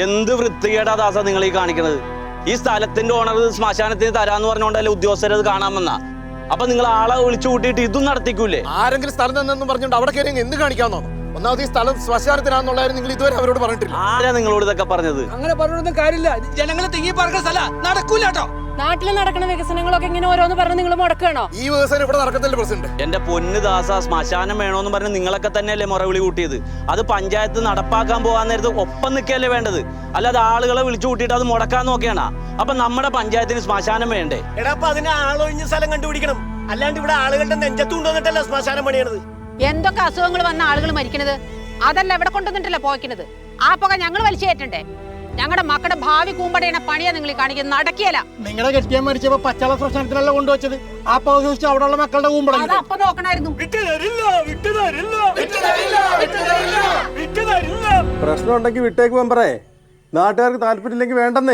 എന്ത് വൃത്തികേടാ ദാസ നിങ്ങൾ ഈ കാണിക്കുന്നത്? ഈ സ്ഥലത്തിന്റെ ഓണർ ശ്മശാനത്തിന് തരാന്ന് പറഞ്ഞോണ്ടല്ലേ ഉദ്യോഗസ്ഥരത് കാണാമെന്ന. അപ്പൊ നിങ്ങൾ ആളെ വിളിച്ചു കൂട്ടിയിട്ട് ഇതും നടത്തിക്കൂലേ? ആരെങ്കിലും സ്ഥലം തന്നെന്ന് പറഞ്ഞോണ്ട് അവിടെ കയറി എന്ത് കാണിക്കാന്നോ? ഒന്നാമത് ഈ സ്ഥലം ശ്മശാനത്തിനാന്നുള്ളായിരുന്നു നിങ്ങൾ ഇതുവരെ അവരോട് പറഞ്ഞിട്ടില്ല. ആരാ നിങ്ങളോട് ഇതൊക്കെ പറഞ്ഞത്? അങ്ങനെ പറഞ്ഞൊന്നും കാര്യമില്ല. ജനങ്ങളെ തിങ്ങി പറക്കുന്ന സ്ഥല നടക്കൂല കേട്ടോ. നാട്ടിൽ നടക്കുന്ന വികസനങ്ങളൊക്കെ ഇങ്ങനെ ഓരോന്ന് പറഞ്ഞ് നിങ്ങൾ മുടക്കണോ? ഈ വികസനം ഇവിടെ നടക്കത്തില്ല പ്രസിഡന്റ്. എന്റെ പൊന്ന് ദാസ, ശ്മശാനം വേണോന്ന് പറഞ്ഞ് നിങ്ങളൊക്കെ തന്നെയല്ലേ മുറവിളി കൂട്ടിയത്? അത് പഞ്ചായത്ത് നടപ്പാക്കാൻ പോകാൻ നേരത്ത് ഒപ്പം നിൽക്കല്ലേ വേണ്ടത്, അല്ലാതെ ആളുകളെ വിളിച്ചു കൂട്ടിയിട്ട് അത് മുടക്കാൻ നോക്കിയാണ്. അപ്പൊ നമ്മുടെ പഞ്ചായത്തിന് ശ്മശാനം വേണ്ടേ? എടാ, അപ്പൊ അതിന് ആളൊഴിഞ്ഞ സ്ഥലം കണ്ടുപിടിക്കണം. അല്ലാണ്ട് ഇവിടെ ആളുകളുടെ നെഞ്ചത്ത് കൊണ്ടുവന്നിട്ടല്ല ശ്മശാനം പണിയണത്. എന്തൊക്കെ അസുഖങ്ങൾ വന്ന ആളുകൾ മരിക്കണത് അതല്ല ഇവിടെ കൊണ്ടുവന്നിട്ടല്ലേ പോയിക്കണത്. ആ പുക ഞങ്ങൾ വലിച്ചു കയറ്റണ്ടേ? ഞങ്ങളുടെ മക്കളുടെ ഭാവി കൂമ്പടയണ പണിയാ നിങ്ങൾ കാണിക്കുന്നത്. നടക്കിയല്ല. നിങ്ങളെ കെട്ടിയാൻ മരിച്ചപ്പോ പച്ചാള ശ്മശാനത്തിലല്ല കൊണ്ടുവച്ചത്. ആ പക ചോദിച്ചു അവിടെയുള്ള മക്കളുടെ കൂമ്പട അപ്പൊ നോക്കണായിരുന്നു. പ്രശ്നം ഉണ്ടെങ്കിൽ വിട്ടേക്ക് മെമ്പറേ. നാട്ടുകാർക്ക് താല്പര്യമില്ലെങ്കിൽ വേണ്ടെന്നേ.